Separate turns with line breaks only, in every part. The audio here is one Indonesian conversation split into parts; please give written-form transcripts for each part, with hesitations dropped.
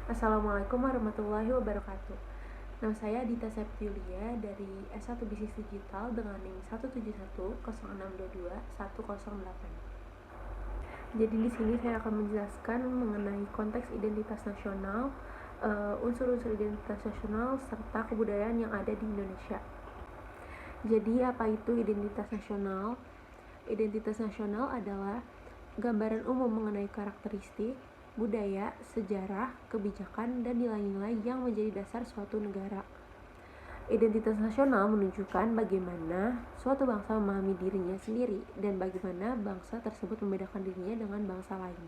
Assalamualaikum warahmatullahi wabarakatuh. Nama saya Dita Septiulia dari S1 Bisnis Digital dengan NIM 17106221008. Jadi di sini saya akan menjelaskan mengenai konteks identitas nasional, unsur-unsur identitas nasional serta kebudayaan yang ada di Indonesia. Jadi apa itu identitas nasional? Identitas nasional adalah gambaran umum mengenai karakteristik, budaya, sejarah, kebijakan, dan nilai-nilai yang menjadi dasar suatu negara. Identitas nasional menunjukkan bagaimana suatu bangsa memahami dirinya sendiri dan bagaimana bangsa tersebut membedakan dirinya dengan bangsa lain.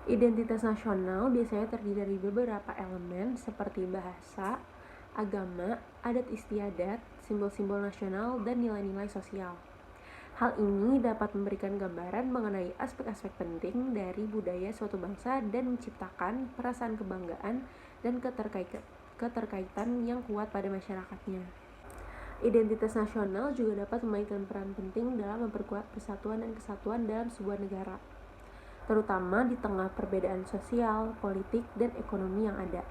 Identitas nasional biasanya terdiri dari beberapa elemen seperti bahasa, agama, adat istiadat, simbol-simbol nasional, dan nilai-nilai sosial. Hal ini dapat memberikan gambaran mengenai aspek-aspek penting dari budaya suatu bangsa dan menciptakan perasaan kebanggaan dan keterkaitan yang kuat pada masyarakatnya. Identitas nasional juga dapat memainkan peran penting dalam memperkuat persatuan dan kesatuan dalam sebuah negara, terutama di tengah perbedaan sosial, politik, dan ekonomi yang ada.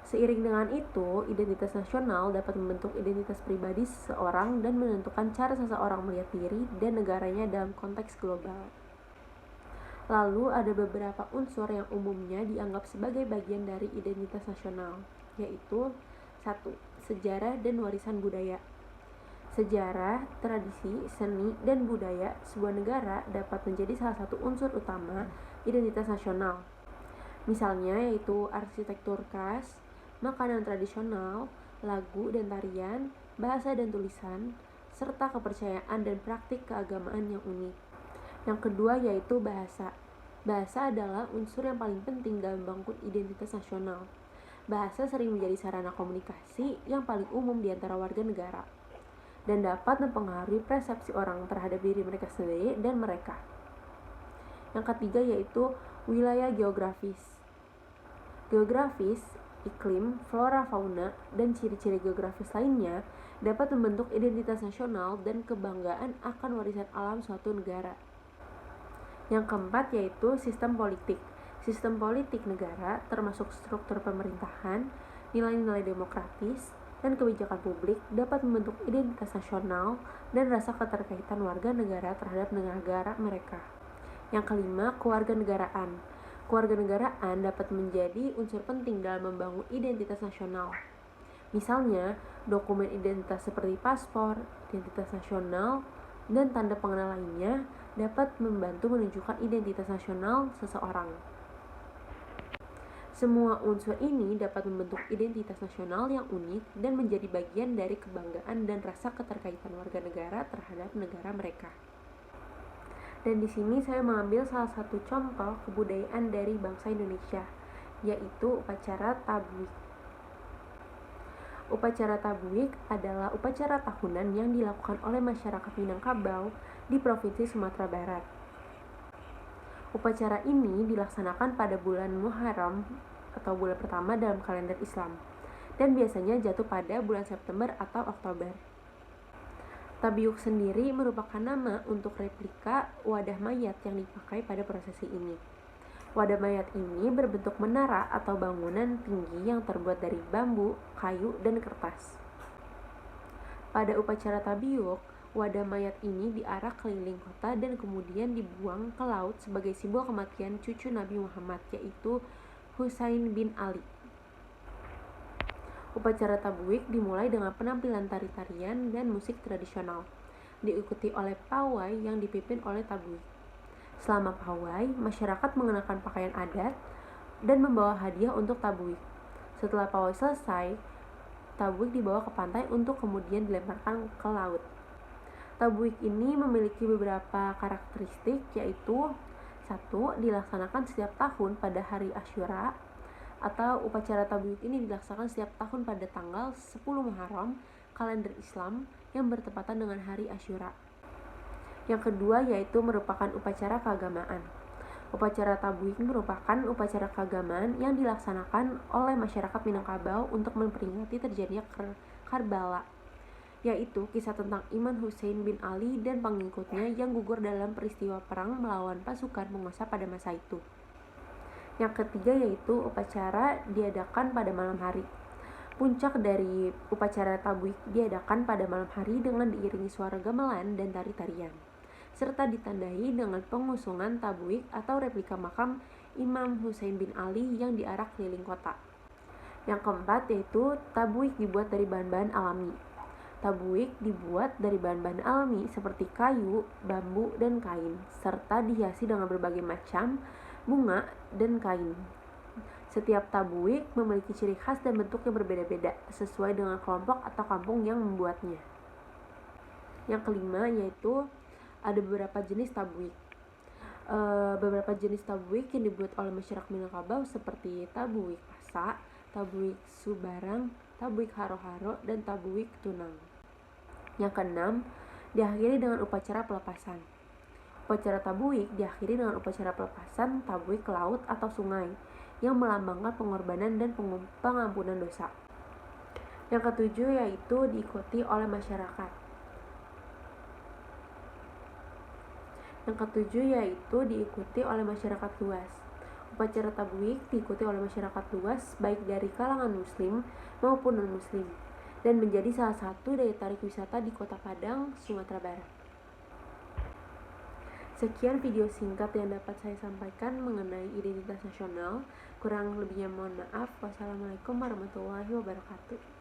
Seiring dengan itu, identitas nasional dapat membentuk identitas pribadi seseorang dan menentukan cara seseorang melihat diri dan negaranya dalam konteks global. Lalu ada beberapa unsur yang umumnya dianggap sebagai bagian dari identitas nasional, yaitu 1. Sejarah dan warisan budaya. Sejarah, tradisi, seni, dan budaya sebuah negara dapat menjadi salah satu unsur utama identitas nasional. Misalnya yaitu arsitektur khas, makanan tradisional, lagu dan tarian, bahasa dan tulisan, serta kepercayaan dan praktik keagamaan yang unik. Yang kedua yaitu bahasa. Bahasa adalah unsur yang paling penting dalam membangun identitas nasional. Bahasa sering menjadi sarana komunikasi yang paling umum di antara warga negara dan dapat mempengaruhi persepsi orang terhadap diri mereka sendiri dan mereka. Yang ketiga yaitu wilayah geografis. Geografis, iklim, flora, fauna, dan ciri-ciri geografis lainnya dapat membentuk identitas nasional dan kebanggaan akan warisan alam suatu negara. Yang keempat yaitu sistem politik. Sistem politik negara termasuk struktur pemerintahan, nilai-nilai demokratis, dan kebijakan publik dapat membentuk identitas nasional dan rasa keterkaitan warga negara terhadap negara mereka. Yang kelima, kewarganegaraan. Kewarganegaraan dapat menjadi unsur penting dalam membangun identitas nasional. Misalnya, dokumen identitas seperti paspor, identitas nasional, dan tanda pengenal lainnya dapat membantu menunjukkan identitas nasional seseorang. Semua unsur ini dapat membentuk identitas nasional yang unik dan menjadi bagian dari kebanggaan dan rasa keterkaitan warga negara terhadap negara mereka. Dan di sini saya mengambil salah satu contoh kebudayaan dari bangsa Indonesia, yaitu upacara Tablik. Upacara Tablik adalah upacara tahunan yang dilakukan oleh masyarakat Minangkabau di Provinsi Sumatera Barat. Upacara ini dilaksanakan pada bulan Muharram atau bulan pertama dalam kalender Islam dan biasanya jatuh pada bulan September atau Oktober. Tabiuk sendiri merupakan nama untuk replika wadah mayat yang dipakai pada prosesi ini. Wadah mayat ini berbentuk menara atau bangunan tinggi yang terbuat dari bambu, kayu, dan kertas. Pada upacara tabiuk, wadah mayat ini diarak keliling kota dan kemudian dibuang ke laut sebagai simbol kematian cucu Nabi Muhammad, yaitu Husain bin Ali. Upacara tabuik dimulai dengan penampilan tari-tarian dan musik tradisional, diikuti oleh pawai yang dipimpin oleh tabuik. Selama pawai, masyarakat mengenakan pakaian adat dan membawa hadiah untuk tabuik. Setelah pawai selesai, tabuik dibawa ke pantai untuk kemudian dilemparkan ke laut. Tabuik ini memiliki beberapa karakteristik, yaitu 1. Dilaksanakan setiap tahun pada hari Asyura, atau upacara tabuik ini dilaksanakan setiap tahun pada tanggal 10 Muharram kalender Islam yang bertepatan dengan hari Asyura. Yang kedua yaitu merupakan upacara keagamaan. Upacara tabuik merupakan upacara keagamaan yang dilaksanakan oleh masyarakat Minangkabau untuk memperingati terjadinya Karbala, yaitu kisah tentang Imam Husain bin Ali dan pengikutnya yang gugur dalam peristiwa perang melawan pasukan penguasa pada masa itu. Yang ketiga yaitu upacara diadakan pada malam hari. Puncak dari upacara tabuik diadakan pada malam hari dengan diiringi suara gamelan dan tari-tarian, serta ditandai dengan pengusungan tabuik atau replika makam Imam Husain bin Ali yang diarak keliling kota. Yang keempat yaitu tabuik dibuat dari bahan-bahan alami. Tabuik dibuat dari bahan-bahan alami seperti kayu, bambu, dan kain, serta dihiasi dengan berbagai macam bunga dan kain. Setiap tabuik memiliki ciri khas dan bentuk yang berbeda-beda sesuai dengan kelompok atau kampung yang membuatnya. Yang kelima yaitu ada beberapa jenis tabuik. Beberapa jenis tabuik yang dibuat oleh masyarakat Minangkabau seperti tabuik pasa, tabuik subarang, tabuik haro-haro, dan tabuik tunang. Yang keenam, diakhiri dengan upacara pelepasan. Upacara tabuik diakhiri dengan upacara pelepasan tabuik ke laut atau sungai yang melambangkan pengorbanan dan pengampunan dosa. Yang ketujuh yaitu diikuti oleh masyarakat. Luas. Upacara tabuik diikuti oleh masyarakat luas baik dari kalangan muslim maupun non-muslim dan menjadi salah satu daya tarik wisata di Kota Padang, Sumatera Barat. Sekian video singkat yang dapat saya sampaikan mengenai identitas nasional. Kurang lebihnya mohon maaf. Wassalamualaikum warahmatullahi wabarakatuh.